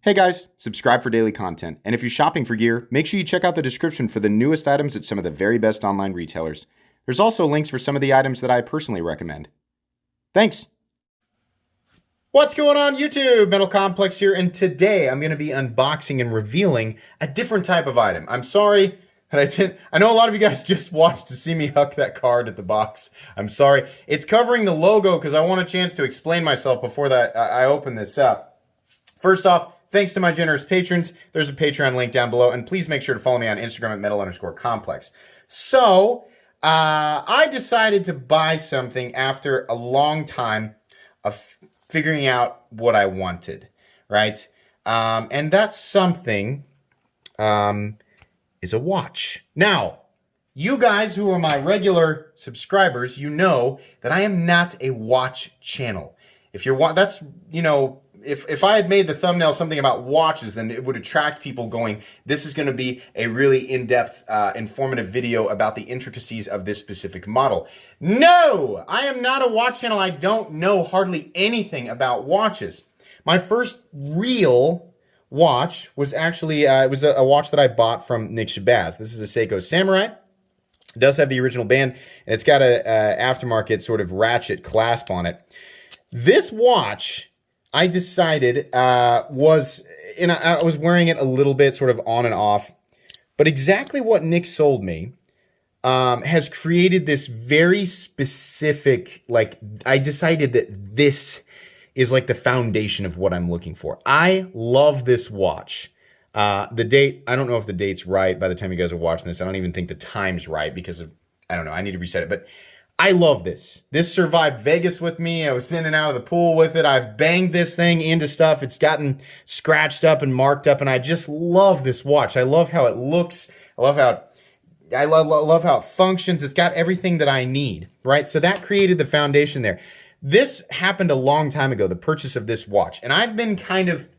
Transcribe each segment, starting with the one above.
Hey guys, subscribe for daily content. And if you're shopping for gear, make sure you check out the description for the newest items at some of the very best online retailers. There's also links for some of the items that I personally recommend. Thanks! What's going on YouTube? Metal Complex here, and today I'm going to be unboxing and revealing a different type of item. I'm sorry that I know a lot of you guys just watched to see me huck that card at the box. I'm sorry. It's covering the logo because I want a chance to explain myself before that I open this up. First off, thanks to my generous patrons. There's a Patreon link down below, and please make sure to follow me on Instagram at metal_complex. So, I decided to buy something after a long time of figuring out what I wanted, right? And that something is a watch. Now, you guys who are my regular subscribers, you know that I am not a watch channel. If you're that's, you know, if I had made the thumbnail something about watches, then it would attract people going, this is going to be a really in-depth, informative video about the intricacies of this specific model. No! I am not a watch channel. I don't know hardly anything about watches. My first real watch was actually, it was a watch that I bought from Nick Shabazz. This is a Seiko Samurai. It does have the original band, and it's got a aftermarket sort of ratchet clasp on it. This watch, I decided, I was wearing it a little bit sort of on and off, but exactly what Nick sold me has created this very specific, like, I decided that this is like the foundation of what I'm looking for. I love this watch. The date, I don't know if the date's right by the time you guys are watching this. I don't even think the time's right because of, I don't know, I need to reset it, but I love this. This survived Vegas with me. I was in and out of the pool with it. I've banged this thing into stuff. It's gotten scratched up and marked up, and I just love this watch. I love how it looks. I love how it functions. It's got everything that I need, right? So that created the foundation there. This happened a long time ago, the purchase of this watch, and I've been kind of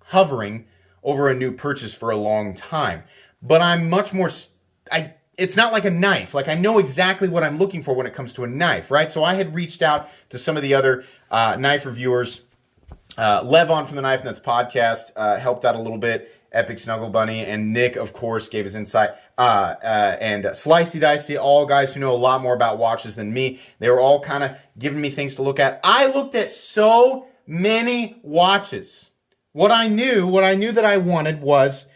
hovering over a new purchase for a long time, but I'm much more, it's not like a knife. Like, I know exactly what I'm looking for when it comes to a knife, right? So I had reached out to some of the other knife reviewers. Levon from the Knife Nuts podcast helped out a little bit. Epic Snuggle Bunny, and Nick, of course, gave his insight. And Slicey Dicey, all guys who know a lot more about watches than me. They were all kind of giving me things to look at. I looked at so many watches. What I knew that I wanted was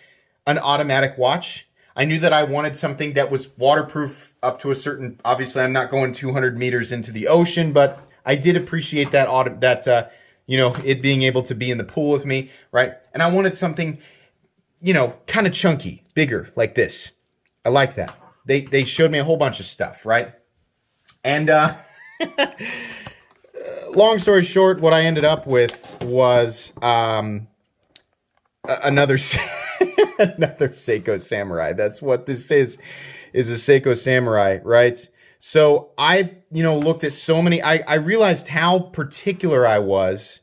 an automatic watch. I knew that I wanted something that was waterproof up to a certain, obviously I'm not going 200 meters into the ocean, but I did appreciate that, you know, it being able to be in the pool with me, right? And I wanted something, you know, kind of chunky, bigger, like this. I like that. They showed me a whole bunch of stuff, right? And long story short, what I ended up with was another another Seiko Samurai. That's what this is a Seiko Samurai, right? So I, you know, looked at so many, I realized how particular I was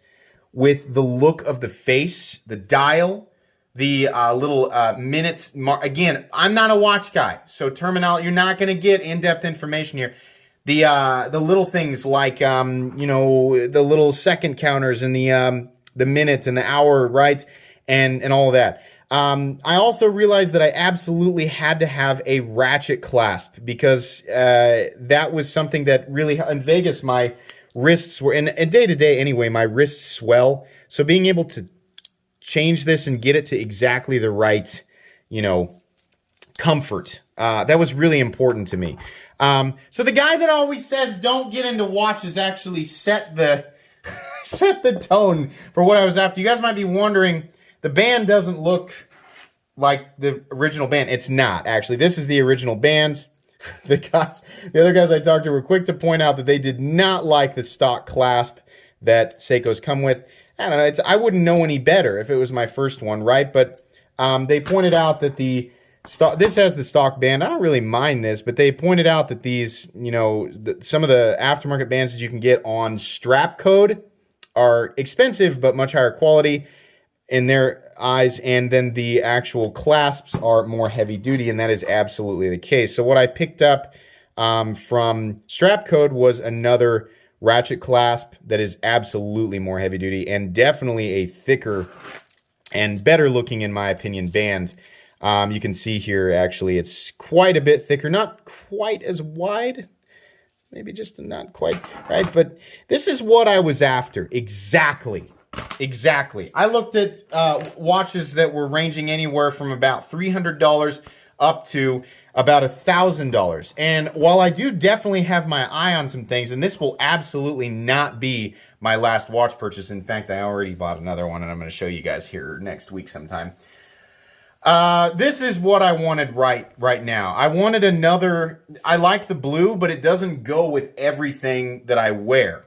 with the look of the face, the dial, the little minutes. Again, I'm not a watch guy, so terminology, you're not going to get in-depth information here. The little things like, you know, the little second counters and the minute and the hour, right? And all of that. I also realized that I absolutely had to have a ratchet clasp because that was something that really, in Vegas, my wrists were, and day to day anyway, my wrists swell. So being able to change this and get it to exactly the right, you know, comfort, that was really important to me. So the guy that always says don't get into watches actually set the set the tone for what I was after. You guys might be wondering, the band doesn't look like the original band. It's not, actually. This is the original band. The other guys I talked to were quick to point out that they did not like the stock clasp that Seikos come with. I don't know. I wouldn't know any better if it was my first one, right? But they pointed out that this has the stock band. I don't really mind this, but they pointed out that these, you know, some of the aftermarket bands that you can get on strap code are expensive but much higher quality in their eyes, and then the actual clasps are more heavy duty, and that is absolutely the case. So what I picked up from strap code was another ratchet clasp that is absolutely more heavy duty and definitely a thicker and better looking, in my opinion, band. You can see here, actually, it's quite a bit thicker, not quite as wide, maybe just not quite, right? But this is what I was after, exactly. I looked at watches that were ranging anywhere from about $300 up to about $1,000. And while I do definitely have my eye on some things, and this will absolutely not be my last watch purchase. In fact, I already bought another one, and I'm going to show you guys here next week sometime. This is what I wanted right now. I wanted another. I like the blue, but it doesn't go with everything that I wear.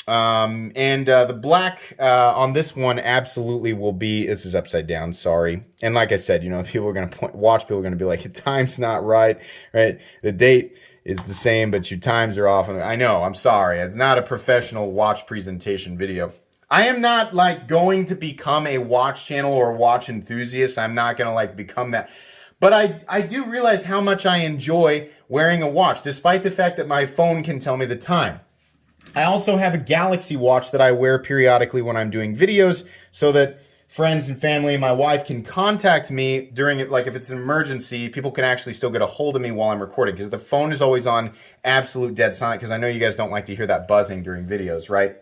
The black on this one absolutely will be, this is upside down, sorry. And like I said, you know, people are going to watch, people are going to be like, the time's not right? The date is the same, but your times are off. And I know, I'm sorry. It's not a professional watch presentation video. I am not like going to become a watch channel or a watch enthusiast. I'm not going to like become that. But I do realize how much I enjoy wearing a watch, despite the fact that my phone can tell me the time. I also have a Galaxy watch that I wear periodically when I'm doing videos so that friends and family and my wife can contact me during it. Like if it's an emergency, people can actually still get a hold of me while I'm recording, because the phone is always on absolute dead silent, because I know you guys don't like to hear that buzzing during videos, right?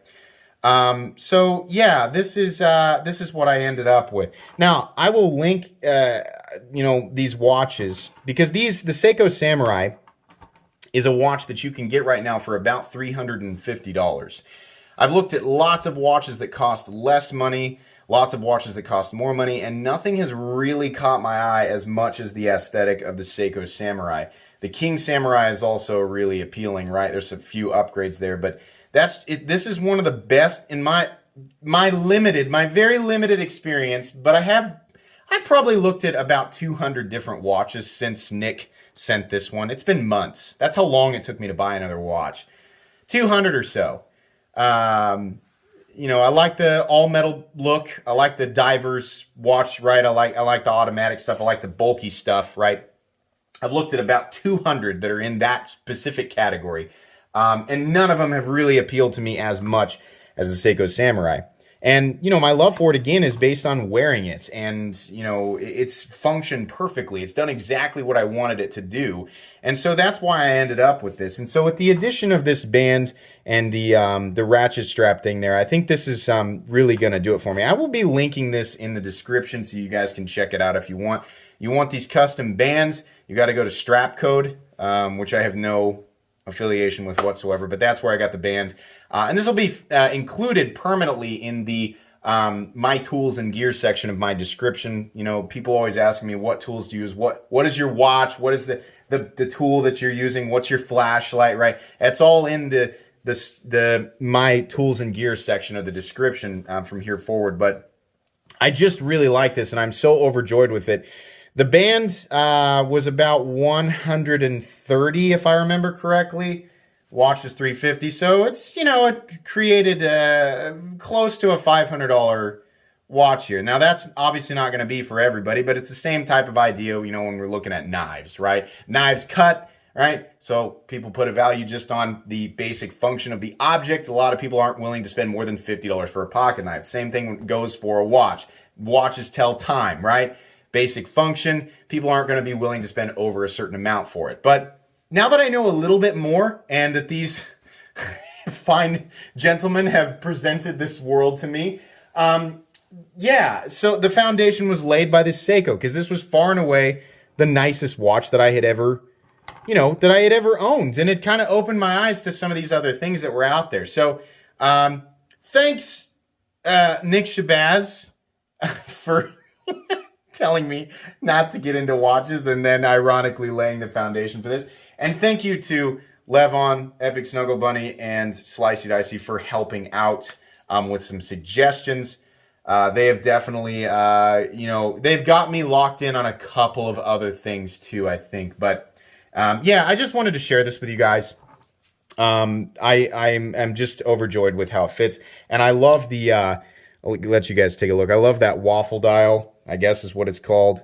So yeah, this is what I ended up with. Now I will link, you know, these watches, because the Seiko Samurai is a watch that you can get right now for about $350. I've looked at lots of watches that cost less money, lots of watches that cost more money, and nothing has really caught my eye as much as the aesthetic of the Seiko Samurai. The King Samurai is also really appealing, right? There's a few upgrades there, but that's it. This is one of the best in my very limited experience, but I've probably looked at about 200 different watches since Nick sent this one. It's been months. That's how long it took me to buy another watch. 200 or so. You know, I like the all metal look. I like the diver's watch, right? I like the automatic stuff. I like the bulky stuff, right? I've looked at about 200 that are in that specific category. And none of them have really appealed to me as much as the Seiko Samurai. And, you know, my love for it, again, is based on wearing it. And, you know, it's functioned perfectly. It's done exactly what I wanted it to do. And so that's why I ended up with this. And so with the addition of this band and the ratchet strap thing there, I think this is really going to do it for me. I will be linking this in the description so you guys can check it out if you want. You want these custom bands, you got to go to Strap Code, which I have no affiliation with whatsoever, but that's where I got the band. And this will be included permanently in the my tools and gear section of my description. You know, people always ask me, what tools do you use? What is your watch? What is the tool that you're using? What's your flashlight, right? It's all in the my tools and gear section of the description from here forward. But I just really like this, and I'm so overjoyed with it. The band was about $130, if I remember correctly. Watch was $350, so it's, you know, it created close to a $500 watch here. Now, that's obviously not going to be for everybody, but it's the same type of idea, you know, when we're looking at knives, right? Knives cut, right? So people put a value just on the basic function of the object. A lot of people aren't willing to spend more than $50 for a pocket knife. Same thing goes for a watch. Watches tell time, right? Basic function, people aren't going to be willing to spend over a certain amount for it. But now that I know a little bit more, and that these fine gentlemen have presented this world to me, yeah, so the foundation was laid by this Seiko, because this was far and away the nicest watch that I had ever, you know, that I had ever owned. And it kind of opened my eyes to some of these other things that were out there. So thanks, Nick Shabazz, for telling me not to get into watches, and then ironically laying the foundation for this. And thank you to Levon, Epic Snuggle Bunny, and Slicey Dicey for helping out with some suggestions. They have definitely, you know, they've got me locked in on a couple of other things too, I think. But yeah, I just wanted to share this with you guys. I'm just overjoyed with how it fits, and I love the. I'll let you guys take a look. I love that waffle dial, I guess is what it's called.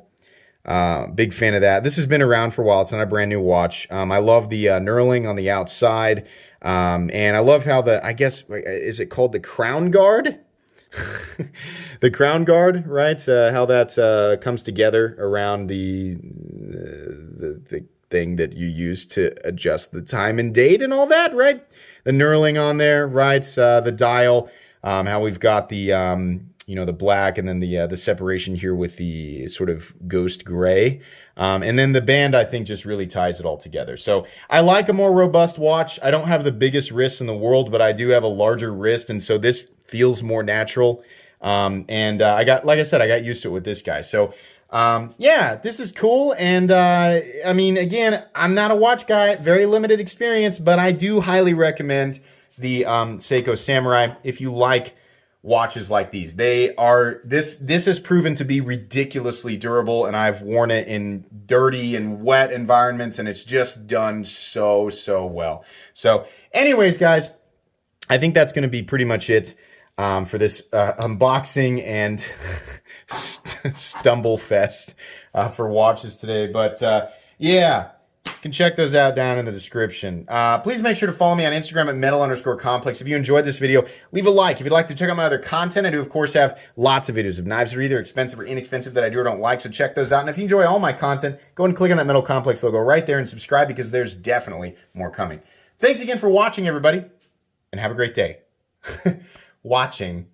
Big fan of that. This has been around for a while. It's not a brand new watch. I love the knurling on the outside. And I love how I guess, is it called the crown guard? the crown guard, right? How that comes together around the thing that you use to adjust the time and date and all that, right? The knurling on there, right? The dial, how we've got the the black, and then the separation here with the sort of ghost gray. And then the band, I think, just really ties it all together. So I like a more robust watch. I don't have the biggest wrists in the world, but I do have a larger wrist, and so this feels more natural. I got, like I said, I got used to it with this guy. So yeah, this is cool. And I mean, again, I'm not a watch guy, very limited experience, but I do highly recommend the Seiko Samurai if you like watches like these. They are, this has proven to be ridiculously durable, and I've worn it in dirty and wet environments, and it's just done so well. So anyways, guys, I think that's going to be pretty much it for this unboxing and stumble fest for watches today. But yeah, you can check those out down in the description. Please make sure to follow me on Instagram at metal_complex. If you enjoyed this video, leave a like. If you'd like to check out my other content, I do, of course, have lots of videos of knives that are either expensive or inexpensive that I do or don't like, so check those out. And if you enjoy all my content, go ahead and click on that Metal Complex logo right there and subscribe, because there's definitely more coming. Thanks again for watching, everybody, and have a great day. Watching.